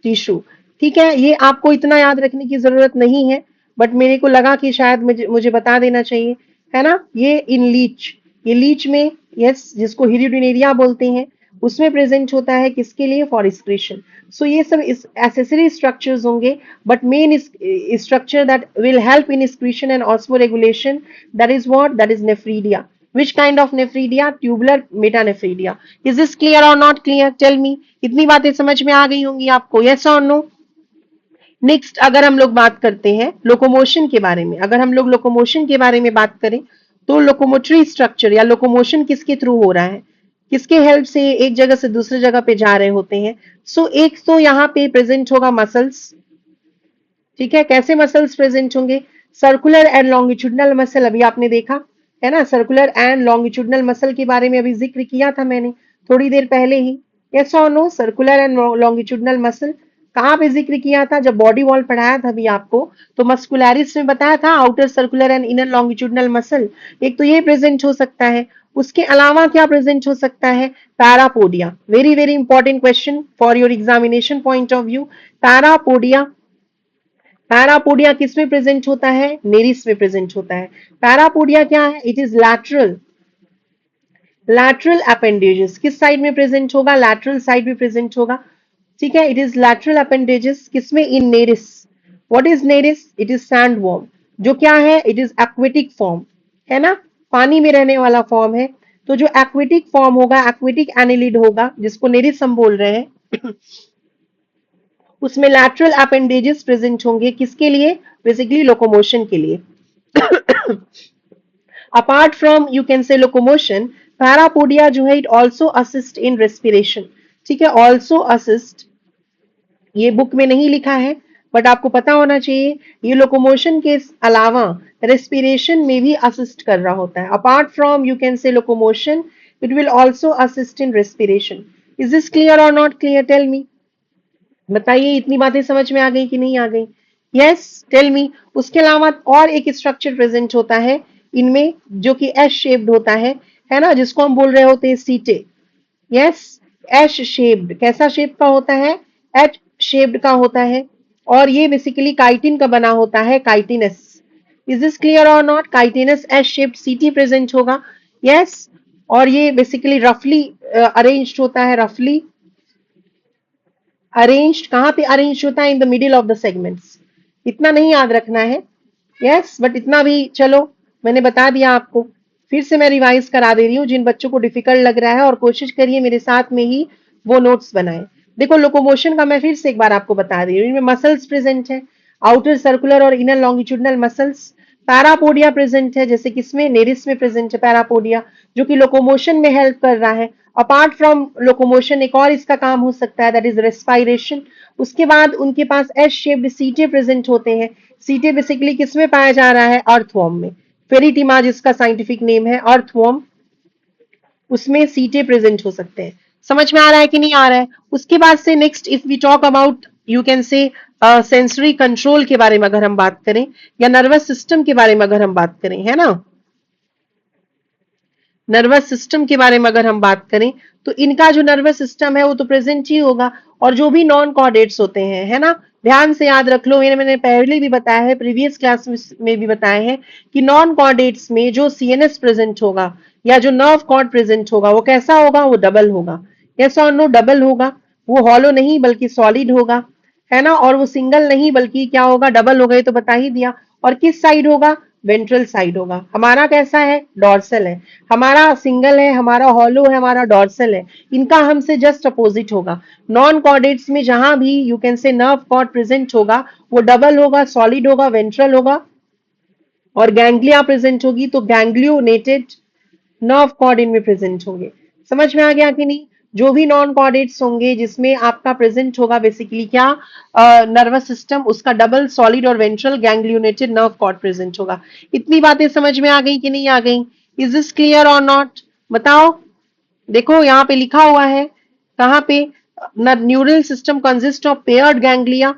Speaker 1: टिश्यू, ठीक है। ये आपको इतना याद रखने की जरूरत नहीं है, बट मेरे को लगा कि शायद मुझे बता देना चाहिए, है ना। ये इन लीच, ये लीच में, यस, जिसको हिरिडोनेरिया बोलते हैं, उसमें प्रेजेंट होता है किसके लिए, फॉर एक्सक्रीशन। सो ये सब एसेसरी स्ट्रक्चर्स होंगे, but main structure that will help in excretion and osmo regulation, that is what, that is nephridia. Which kind of nephridia? Tubular metanephridia. Is this clear or not clear? Tell me. इतनी बातें समझ में आ गई होंगी आपको, yes or no? Next अगर हम लोग बात करते हैं लोकोमोशन के बारे में, अगर हम लोग लोकोमोशन के बारे में बात करें तो लोकोमोटरी स्ट्रक्चर या लोकोमोशन किसके थ्रू हो रहा है, किसके हेल्प से एक जगह से दूसरी जगह पे जा रहे होते हैं। सो एक तो यहाँ पे प्रेजेंट होगा मसल्स, ठीक है। कैसे मसल्स प्रेजेंट होंगे, सर्कुलर एंड लॉन्गिट्यूडनल मसल, अभी आपने देखा है ना, सर्कुलर एंड लॉन्गिट्यूडनल मसल के बारे में अभी जिक्र किया था मैंने थोड़ी देर पहले ही। यस और no, circular and longitudinal muscle कहाँ पे जिक्र किया था, जब बॉडी वॉल पढ़ाया था अभी आपको, तो मस्कुलरिस में बताया था outer circular and inner longitudinal muscle. एक तो ये प्रेजेंट हो सकता है, उसके अलावा क्या प्रेजेंट हो सकता है, parapodia. Very very important question for your examination point of view. Parapodia, parapodia किस में प्रेजेंट होता है, नेरिस में प्रेजेंट होता है। पैरापोडिया क्या है, it is lateral, lateral appendages किस साइड में प्रेजेंट होगा, लैटरल साइड में प्रेजेंट होगा, ठीक है। इट इज लैटरल अपेंडेजेस किसमें, in Nereis. What is Nereis, it is sand worm, जो क्या है, इट इज एक्वेटिक फॉर्म, है ना, पानी में रहने वाला फॉर्म है। तो जो एक्वेटिक फॉर्म होगा, एक्वेटिक एनिलिड होगा, जिसको नेरिस हम बोल रहे हैं, उसमें लैटरल अपेंडेजेस प्रेजेंट होंगे किसके लिए, बेसिकली लोकोमोशन के लिए। अपार्ट फ्रॉम यू कैन से लोकोमोशन, पैरापोडिया जो है it also assist in respiration, ठीक है, ऑल्सो असिस्ट, ये बुक में नहीं लिखा है बट आपको पता होना चाहिए, ये लोकोमोशन के अलावा रेस्पिरेशन में भी असिस्ट कर रहा होता है। अपार्ट फ्रॉम यू कैन से locomotion, it will also assist in respiration. Is this clear और नॉट क्लियर, टेल मी, बताइए इतनी बातें समझ में आ गई कि नहीं आ गई। Yes, tell me. उसके अलावा और एक स्ट्रक्चर प्रेजेंट होता है इनमें जो कि एस शेप्ड होता है ना, जिसको हम बोल रहे होते हैं सीटे। यस, एश शेप्ड, कैसा शेप का होता है, एच शेप्ड का होता है, और ये बेसिकली काइटिन का बना होता है, काइटिनस। इज दिस क्लियर और नॉट, काइटिनस एश शेप्ड सीटी प्रेजेंट होगा। यस, और ये बेसिकली रफली अरेंज्ड होता है, रफली अरेंज्ड कहां पे अरेंज होता है, in the middle of the segments, इतना नहीं याद रखना है। यस, बट इतना भी चलो मैंने बता दिया आपको। फिर से मैं रिवाइज करा दे रही हूँ, जिन बच्चों को डिफिकल्ट लग रहा है, और कोशिश करिए मेरे साथ में ही वो नोट्स बनाएं। देखो लोकोमोशन का मैं फिर से एक बार आपको बता रही हूँ, इनमें मसल्स प्रेजेंट है, आउटर सर्कुलर और inner longitudinal muscles. Parapodia present है, जैसे किसमें, नेरिस में प्रेजेंट है पैरापोडिया, जो कि लोकोमोशन में हेल्प कर रहा है। अपार्ट फ्रॉम लोकोमोशन एक और इसका काम हो सकता है, दैट इज रेस्पायरेशन। उसके बाद उनके पास एस शेप्ड सीटे प्रेजेंट होते हैं। सीटे बेसिकली किसमें पाया जा रहा है, अर्थवॉर्म में। फेरिटिमा जिसका साइंटिफिक नेम है, अर्थवॉर्म, उसमें सीटे प्रेजेंट हो सकते हैं। समझ में आ रहा है कि नहीं आ रहा है? उसके बाद से next if we talk about, you can say sensory control के बारे में अगर हम बात करें, या नर्वस सिस्टम के बारे में अगर हम बात करें, है ना, नर्वस सिस्टम के बारे में अगर हम बात करें, तो इनका जो नर्वस सिस्टम है वो तो प्रेजेंट ही होगा। और जो भी नॉन कॉर्डेट्स होते हैं, है ना, ध्यान से याद रख लो, मैंने पहले भी बताया है, प्रीवियस क्लास में भी बताया है कि नॉन कॉर्डेट्स में जो सीएनएस प्रेजेंट होगा या जो नर्व कॉर्ड प्रेजेंट होगा वो कैसा होगा, वो डबल होगा। यस और नो, डबल होगा। वो हॉलो नहीं बल्कि सॉलिड होगा, है ना, और वो सिंगल नहीं बल्कि क्या होगा, डबल होगा, ये तो बता ही दिया। और किस साइड होगा, वेंट्रल साइड होगा। हमारा कैसा है, डॉर्सल है। हमारा सिंगल है, हमारा हॉलो है, हमारा डॉर्सल है। इनका हमसे जस्ट अपोजिट होगा। नॉन कॉर्डेट्स में जहां भी you can say nerve cord present होगा वो डबल होगा, सॉलिड होगा, वेंट्रल होगा। और गैंग्लिया प्रेजेंट होगी तो गैंग्लियोनेटेड नर्व कॉर्ड इनमें प्रेजेंट होंगे। समझ में आ गया कि नहीं? जो भी नॉन कॉर्डेट्स होंगे जिसमें आपका प्रेजेंट होगा बेसिकली क्या, नर्वस सिस्टम, उसका डबल, सॉलिड और वेंट्रल गैंग्लियोनेटेड नर्व कॉर्ड प्रेजेंट होगा। इतनी बातें समझ में आ गई कि नहीं आ गई? इज दिस क्लियर और नॉट? बताओ। देखो यहाँ पे लिखा हुआ है, कहाँ पे, neural system consist of paired ganglia,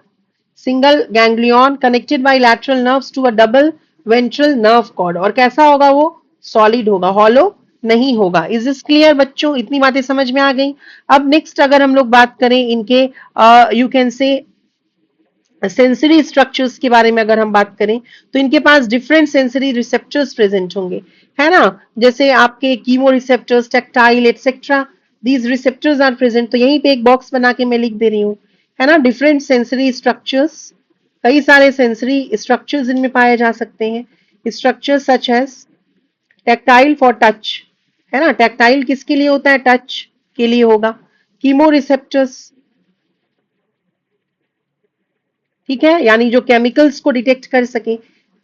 Speaker 1: single ganglion connected by lateral nerves to a double ventral nerve cord. और कैसा होगा वो, सॉलिड होगा, हॉलो नहीं होगा। इज दिस क्लियर बच्चों? इतनी बातें समझ में आ गई। अब नेक्स्ट अगर हम लोग बात करें इनके, you can say sensory structures के बारे में अगर हम बात करें, तो इनके पास डिफरेंट सेंसरी रिसेप्टर्स प्रेजेंट होंगे, है ना, जैसे आपके chemo receptors, tactile etcetera, these receptors are present. तो यहीं पे एक बॉक्स बना के मैं लिख दे रही हूँ, है ना, डिफरेंट सेंसरी स्ट्रक्चर्स। कई सारे सेंसरी स्ट्रक्चर्स इनमें पाए जा सकते हैं। Structure such as tactile for touch, है ना, टैक्टाइल किसके लिए होता है, टच के लिए होगा। कीमो रिसेप्टर्स, ठीक है, यानी जो केमिकल्स को डिटेक्ट कर सके,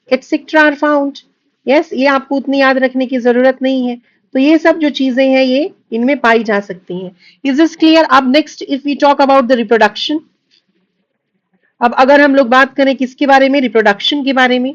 Speaker 1: एटसेट्रा आर फाउंड। यस, ये आपको उतनी याद रखने की जरूरत नहीं है। तो ये सब जो चीजें हैं ये इनमें पाई जा सकती हैं। Is this clear? अब next if we talk about the reproduction, अब अगर हम लोग बात करें किसके बारे में, रिप्रोडक्शन के बारे में,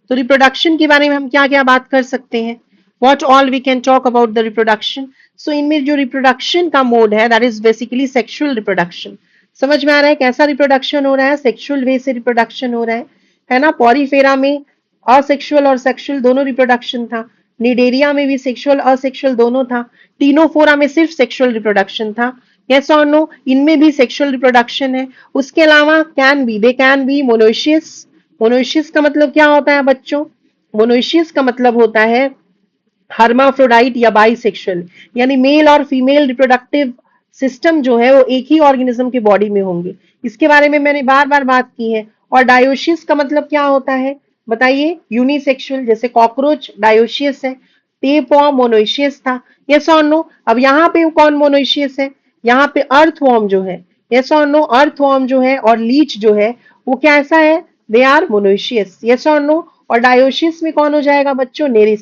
Speaker 1: तो रिप्रोडक्शन के बारे में हम क्या क्या बात कर सकते हैं, what all we can talk about the reproduction. So इनमें जो रिप्रोडक्शन का मोड है that is basically sexual reproduction. समझ में आ रहा है कैसा रिप्रोडक्शन हो रहा है, सेक्सुअल वे से रिप्रोडक्शन हो रहा है ना। पॉरीफेरा में असेक्सुअल और सेक्सुअल दोनों रिप्रोडक्शन था। निडेरिया में भी सेक्सुअल असेक्सुअल दोनों था। टीनोफोरा में सिर्फ सेक्सुअल रिप्रोडक्शन था। यस और नो, इनमें भी सेक्सुअल रिप्रोडक्शन है। उसके अलावा can be, they can be monoecious. Monoecious का मतलब क्या होता है बच्चों, मोनोशियस का मतलब होता है हर्माफ्रोडाइट या बाइसेक्सुअल, यानी मेल और फीमेल रिप्रोडक्टिव सिस्टम जो है वो एक ही ऑर्गेनिज्म के बॉडी में होंगे। इसके बारे में मैंने बार बार बात की है। और डायोशियस का मतलब क्या होता है बताइए, यूनिसेक्सुअल, जैसे कॉकरोच डायोशियस है, टेपवॉर्म मोनोशियस था। यस और नो? अब यहाँ पे कौन मोनोशियस है, यहाँ पे अर्थवॉर्म जो है, यस और नो, अर्थवॉर्म जो है और लीच जो है वो कैसा है, दे आर मोनोशियस। यस और नो? और डायोशियस में कौन हो जाएगा बच्चों, नेरिस,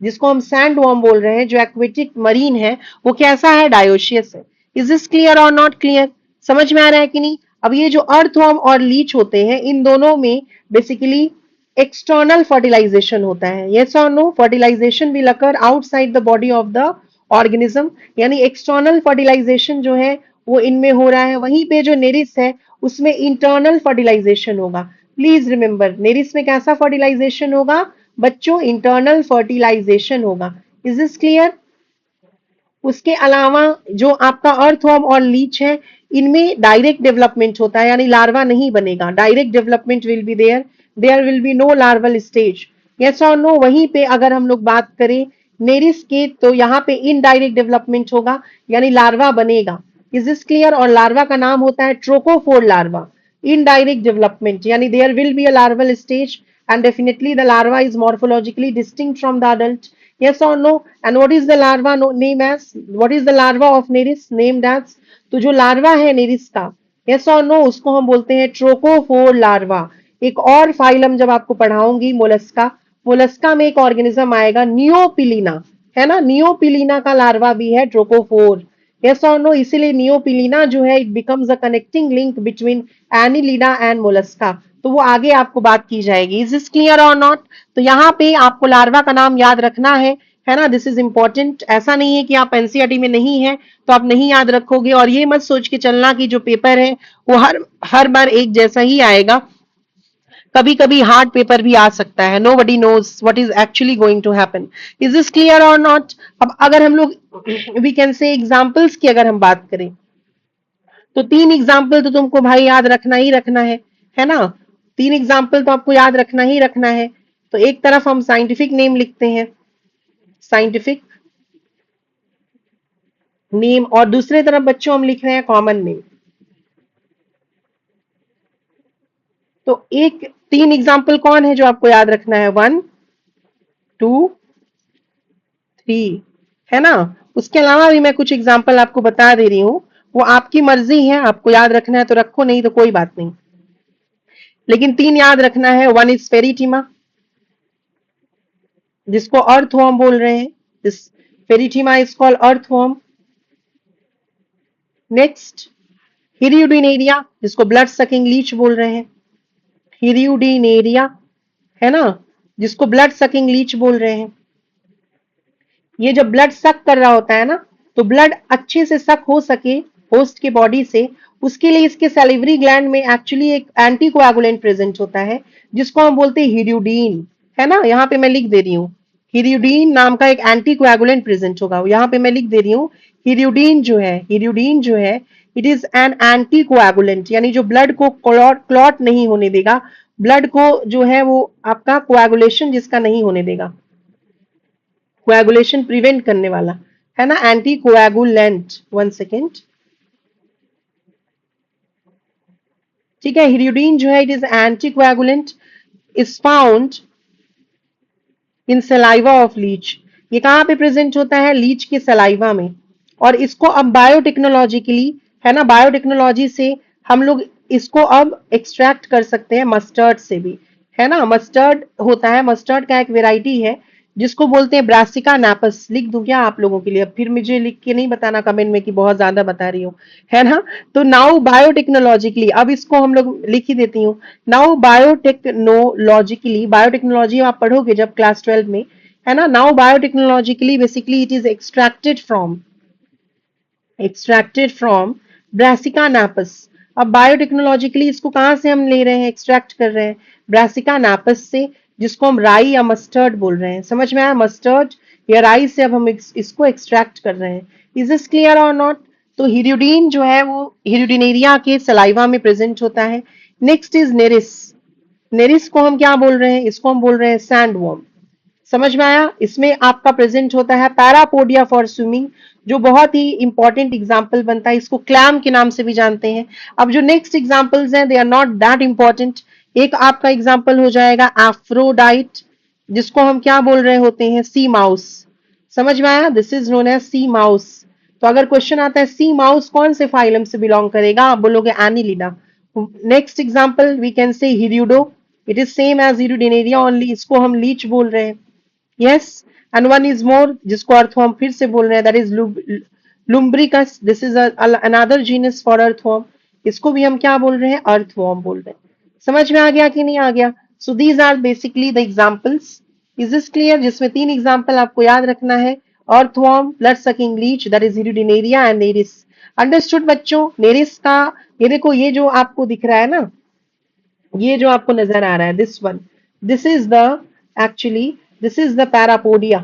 Speaker 1: जिसको हम सैंड वॉर्म बोल रहे हैं, जो एक्वेटिक मरीन है, वो कैसा है, डायोशियस है। इज दिस क्लियर और नॉट क्लियर? समझ में आ रहा है कि नहीं? अब ये जो अर्थवॉर्म और लीच होते हैं इन दोनों में बेसिकली एक्सटर्नल फर्टिलाइजेशन होता है। यस और no? Fertilisation will occur outside the body of the organism, यानी एक्सटर्नल फर्टिलाइजेशन जो है वो इनमें हो रहा है। वहीं पे जो नेरिस है उसमें इंटरनल फर्टिलाइजेशन होगा। प्लीज रिमेंबर, नेरिस में कैसा फर्टिलाइजेशन होगा बच्चों, इंटरनल फर्टिलाइजेशन होगा। Is this clear? उसके अलावा जो आपका अर्थवर्म और लीच है इनमें डायरेक्ट डेवलपमेंट होता है, यानी लार्वा नहीं बनेगा। Direct development will be there, there will be no larval stage. Yes और नो? वहीं पे अगर हम लोग बात करें नेरिस के, तो यहाँ पे इनडायरेक्ट डेवलपमेंट होगा, यानी लार्वा बनेगा। Is this clear? और लार्वा का नाम होता है trochophore larva. Indirect development, yani there will be a larval stage and definitely the larva is morphologically distinct from the adult. Yes or no? And what is the larva name as? What is the larva of Nereis named as? तो जो larva है Nereis का, yes और no, उसको हम बोलते हैं trochophore larva. एक और फाइलम जब आपको पढ़ाऊंगी मोलस्का, मोलस्का में एक ऑर्गेनिज्म आएगा नियोपिलीना, है ना, नियोपिलीना का लार्वा भी है ट्रोकोफोर। यस और नो, इसीलिए नियोपिलीना जो है it becomes a connecting link between Annelida and Mollusca. तो वो आगे आपको बात की जाएगी। इज दिस क्लियर और नॉट? तो यहाँ पे आपको लार्वा का नाम याद रखना है ना, दिस इज इंपॉर्टेंट। ऐसा नहीं है कि आप एनसीईआरटी में नहीं है तो आप नहीं याद रखोगे, और ये मत सोच के चलना कि जो पेपर है वो हर बार एक जैसा ही आएगा। कभी कभी हार्ड पेपर भी आ सकता है। Nobody knows what is actually going to happen. Is this clear और नॉट? अब अगर हम लोग वी कैन से एग्जाम्पल्स की अगर हम बात करें तो 3 एग्जाम्पल तो तुमको भाई याद रखना ही रखना है ना। 3 एग्जाम्पल तो आपको याद रखना ही रखना है। तो एक तरफ हम साइंटिफिक नेम लिखते हैं, साइंटिफिक नेम, और दूसरे तरफ बच्चों हम लिख रहे हैं कॉमन नेम। तो एक 3 एग्जाम्पल कौन है जो आपको याद रखना है? 1 2 3, है ना। उसके अलावा भी मैं कुछ एग्जाम्पल आपको बता दे रही हूँ, वो आपकी मर्जी है, आपको याद रखना है तो रखो, नहीं तो कोई बात नहीं। लेकिन 3 याद रखना है। 1 इज फेरिटीमा, जिसको अर्थवर्म बोल रहे हैं, this Pheretima is called earthworm. Next Hirudinaria, जिसको ब्लड सकिंग लीच बोल रहे हैं, हिरियोडिनेरिया, है ना, जिसको ब्लड सकिंग लीच बोल रहे हैं। ये जब ब्लड सक कर रहा होता है ना, तो ब्लड अच्छे से सक हो सके होस्ट के बॉडी से, उसके लिए इसके सैलिवरी ग्लैंड में एक्चुअली एक एंटीकोएगुलेंट प्रेजेंट होता है, जिसको हम बोलते हैं हिरियोडीन, है ना। यहाँ पे मैं लिख दे रही हूँ, हिरियोडीन नाम का एक एंटीकोएगुलेंट प्रेजेंट होगा। यहाँ पे मैं लिख दे रही हूँ, हिरियोडीन जो है इट इज एन एंटीकोएगुलेंट, यानी जो ब्लड को क्लॉट नहीं होने देगा, ब्लड को जो है वो आपका कोएगुलेशन जिसका नहीं होने देगा, कोएगुलेशन प्रिवेंट करने वाला, है ना, एंटी कोएगुलेंट। 1 सेकेंड, ठीक है। हिरियोडीन जो है it is anticoagulant, is found in saliva of leech. ये कहाँ पे प्रेजेंट होता है? लीच के सलाइवा में। और इसको अब बायोटेक्नोलॉजिकली, है ना, बायोटेक्नोलॉजी से हम लोग इसको अब एक्सट्रैक्ट कर सकते हैं मस्टर्ड से भी, है ना। मस्टर्ड होता है, मस्टर्ड का एक वेराइटी है जिसको बोलते हैं ब्रासिका नापस। लिख दूं क्या आप लोगों के लिए? अब फिर मुझे लिख के नहीं बताना कमेंट में कि बहुत ज्यादा बता रही हूँ, है ना। तो नाउ बायोटेक्नोलॉजिकली, अब इसको हम लोग लिख ही देती हूँ। नाउ बायोटेक्नोलॉजिकली, बायोटेक्नोलॉजी आप पढ़ोगे जब क्लास 12 में, है ना। Now biotechnologically basically it is extracted from Brassica napus. अब बायोटेक्नोलॉजिकली इसको कहां से हम ले रहे हैं, एक्सट्रैक्ट कर रहे हैं? ब्रासिका नापस से, जिसको हम राई या मस्टर्ड बोल रहे हैं। समझ में आया? मस्टर्ड या राई से अब हम इसको एक्सट्रैक्ट कर रहे हैं। इज दिस क्लियर और नॉट? तो हिरियोडीन जो है वो हिरियोडिनेरिया के सलाइवा में प्रेजेंट होता है। Next is Nereis. नेरिस को हम क्या बोल रहे हैं? इसको हम बोल रहे हैं सैंडवर्म। समझ में आया? इसमें आपका प्रेजेंट होता है पैरापोडिया फॉर स्विमिंग, जो बहुत ही इंपॉर्टेंट एग्जाम्पल बनता है। इसको क्लैम के नाम से भी जानते हैं। अब जो नेक्स्ट एग्जाम्पल्स हैं they are not that important. एक आपका एग्जाम्पल हो जाएगा एफ्रोडाइट, जिसको हम क्या बोल रहे होते हैं? Sea mouse. समझ में आया? This is known as sea mouse. तो अगर क्वेश्चन आता है सी माउस कौन से फाइलम से बिलोंग करेगा, आप बोलोगे Annelida. Next example we can say Hirudo, it is same as Hirudinaria only, इसको हम लीच बोल रहे हैं। Yes, and one is more, जिसको अर्थवर्म फिर से बोल रहे हैं, that is Lumbricus. This is another genus for earthworm, इसको भी हम क्या बोल रहे हैं? अर्थवर्म बोल रहे हैं। समझ में आ गया कि नहीं आ गया? So these are basically the examples. Is this clear? जिसमें 3 एग्जाम्पल आपको याद रखना है, earthworm, blood sucking leech, that is Hirudinaria, and Nereis. Understood बच्चों? नेरिस का ये देखो, ये जो आपको दिख रहा है ना, ये जो आपको नजर आ रहा है, this one, this is the actually this is the parapodia.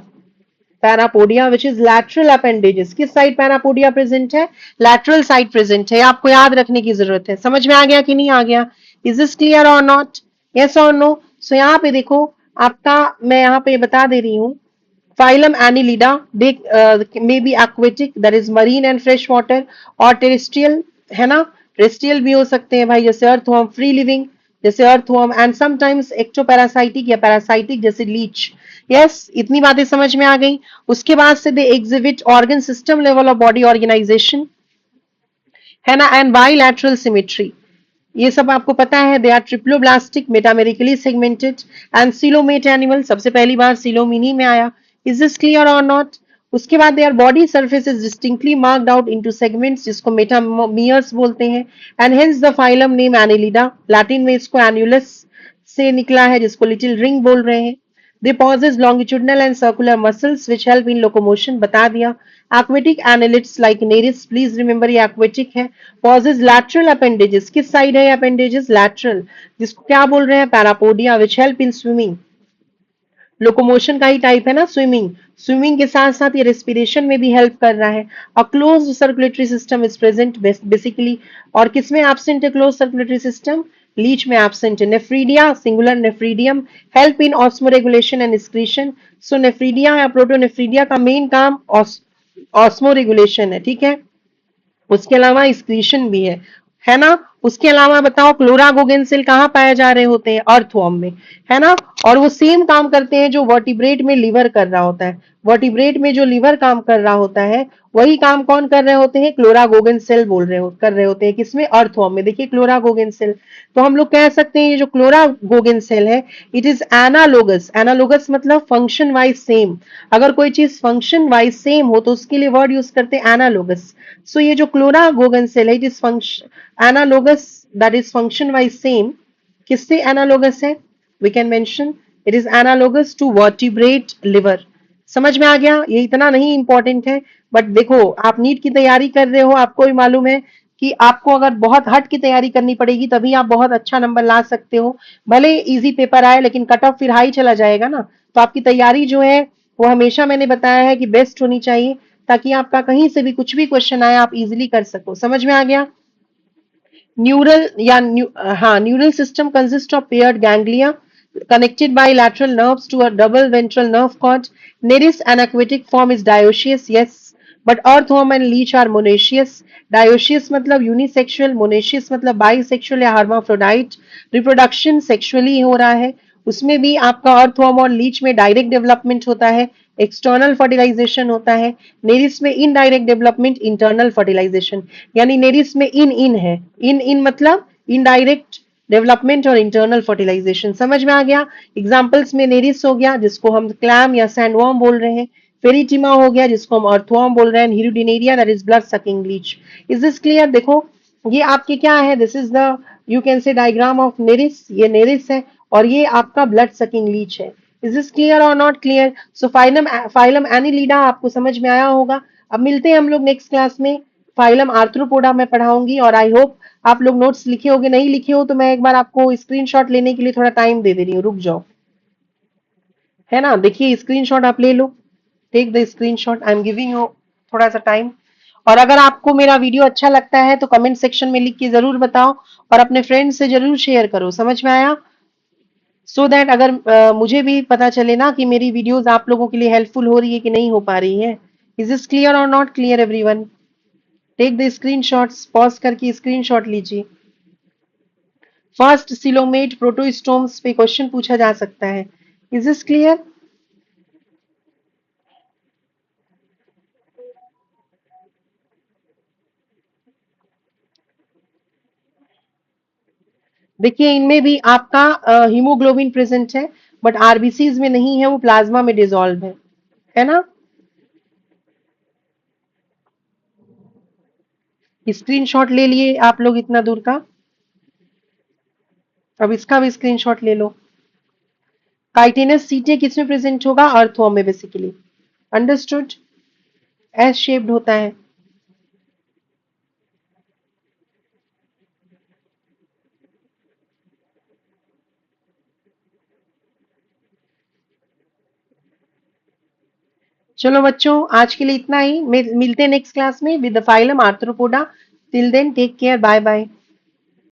Speaker 1: Parapodia which is lateral appendages. किस साइड पैरापोडिया प्रेजेंट है? लैटरल साइड प्रेजेंट है। आपको याद रखने की जरूरत है। समझ में आ गया कि नहीं आ गया? इज दिस क्लियर और नॉट? यस और नो? सो यहाँ पे देखो, आपका मैं यहाँ पे बता दे रही हूँ, phylum Annelida, they may be aquatic, that is marine and fresh water, or terrestrial, है ना, टेरेस्ट्रियल भी हो सकते हैं भाई, जैसे अर्थवर्म, फ्री लिविंग जैसे अर्थवर्म, एंड समटाइम्स एक्टोपैरासाइटिक या पैरासाइटिक जैसे लीच। यस, इतनी बातें समझ में आ गई। उसके बाद से they exhibit organ system level of body organisation, है ना, एंड बाइलैटरल सिमेट्री। ये सब आपको पता है। They are triploblastic, metamerically segmented and coelomate animal, सबसे पहली बार सिलोमिनी में आया। इज दिस क्लियर और नॉट? उसके बाद their body surface is distinctly marked out into segments, जिसको मेटामियर्स बोलते हैं, and hence the phylum name Annelida. Latin में इसको एन्युलस से निकला है, जिसको लिटिल रिंग बोल रहे हैं। They possess longitudinal and circular muscles which help in locomotion, बता दिया। aquatic annelids like nereis, please remember ये aquatic है। possess lateral appendages, किस साइड है appendages? lateral, जिसको क्या बोल रहे हैं? Parapodia, which help in swimming, locomotion का ही टाइप है ना स्विमिंग। स्विमिंग के साथ साथ ये रेस्पिरेशन में भी हेल्प कर रहा है। A close circulatory system is present basically. और किसमें एब्सेंट है क्लोज सर्कुलेटरी सिस्टम? लीच में एब्सेंट है। Nephridia, singular nephridium, help in osmoregulation and excretion. So nephridia या प्रोटोनेफ्रीडिया का मेन काम ऑस्मो रेगुलेशन है, ठीक है। उसके अलावा एक्सक्रीशन भी है ना। उसके अलावा बताओ क्लोरागोगेन सेल कहाँ पाए जा रहे होते हैं? अर्थवर्म में, है ना। और वो सेम काम करते हैं जो वर्टिब्रेट में लीवर कर रहा होता है। वर्टिब्रेट में जो लीवर काम कर रहा होता है, वही काम कौन कर रहे होते हैं? क्लोरागोगेन सेल कर रहे होते हैं। किसमें? अर्थवर्म में। देखिए क्लोरागोगेन सेल, तो हम लोग कह सकते हैं ये जो क्लोरागोगेन सेल है, इट इज एनालोगस। एनालोगस मतलब फंक्शन वाइज सेम। अगर कोई चीज फंक्शन वाइज सेम हो तो उसके लिए वर्ड यूज करते हैं एनालोगस। सो ये जो क्लोरागोगन सेल है, it is function analogous, that is function wise same. किससे एनालोगस है? We can mention it is analogous to vertebrate liver. समझ में आ गया? ये इतना नहीं इंपॉर्टेंट है, बट देखो आप नीट की तैयारी कर रहे हो, आपको भी मालूम है कि आपको अगर बहुत हट की तैयारी करनी पड़ेगी तभी आप बहुत अच्छा नंबर ला सकते हो। भले इजी पेपर आए लेकिन कट ऑफ फिर हाई चला जाएगा ना। तो आपकी तैयारी जो है वो हमेशा मैंने बताया है कि बेस्ट होनी चाहिए, ताकि आपका कहीं से भी कुछ भी क्वेश्चन आए आप इजीली कर सको। समझ में आ गया? न्यूरल या हाँ, neural system consist of paired ganglia connected by lateral nerves to a double ventral nerve cord. Nereis anaquatic form is dioecious, yes, but earthworm and leech are monoecious. Dioecious मतलब unisexual, monoecious मतलब bisexual या hermaphrodite. Reproduction sexually हो रहा है, उसमें भी आपका earthworm और लीच में डायरेक्ट डेवलपमेंट होता है, एक्सटर्नल फर्टिलाइजेशन होता है। नेरिस में इनडायरेक्ट डेवलपमेंट, इंटरनल फर्टिलाइजेशन। यानी नेरिस में इन है, इन मतलब इनडायरेक्ट डेवलपमेंट और इंटरनल फर्टिलाइजेशन। समझ में आ गया? एग्जांपल्स में नेरिस हो गया जिसको हम क्लैम या सैंडवर्म बोल रहे हैं, फेरिटिमा हो गया जिसको हम अर्थवर्म बोल रहे हैं, Hirudinaria that is blood sucking leech. Is this clear? देखो ये आपके क्या है, this is the you can say diagram of Nereis, ये नेरिस है और ये आपका ब्लड सकिंग लीच है। इज दिस क्लियर और not clear? So phylum Annelida आपको समझ में आया होगा। अब मिलते हैं हम लोग नेक्स्ट क्लास में। फाइलम आर्थ्रोपोडा मैं पढ़ाऊंगी और आई होप आप लोग नोट्स लिखे होगे, नहीं लिखे हो तो मैं एक बार आपको स्क्रीनशॉट लेने के लिए थोड़ा टाइम दे दे रही हूँ, रुक जाओ, है ना। देखिए स्क्रीनशॉट आप ले लो, take the screenshot, I am giving you थोड़ा सा टाइम। और अगर आपको मेरा वीडियो अच्छा लगता है तो कमेंट सेक्शन में लिख के जरूर बताओ और अपने फ्रेंड्स से जरूर शेयर करो। समझ में आया? सो दैट अगर मुझे भी पता चले ना कि मेरी वीडियोस आप लोगों के लिए हेल्पफुल हो रही है कि नहीं हो पा रही है। इज दिस क्लियर और not clear everyone? Take the screenshots, pause करके स्क्रीनशॉट लीजिए। फर्स्ट सिलोमेट प्रोटोस्टोम्स पे क्वेश्चन पूछा जा सकता है। इज दिस क्लियर? देखिए इनमें भी आपका हीमोग्लोबिन प्रेजेंट है, बट आरबीसीज में नहीं है, वो प्लाज्मा में डिसॉल्व है ना। स्क्रीनशॉट ले लिए आप लोग इतना दूर का, अब इसका भी स्क्रीनशॉट ले लो। काइटिनस सीटे किस में प्रेजेंट होगा? अर्थवर्म में बेसिकली। अंडरस्टूड? एस शेप्ड होता है। चलो बच्चों आज के लिए इतना ही, मिलते हैं नेक्स्ट क्लास में with the phylum Arthropoda. Till then take care, bye bye.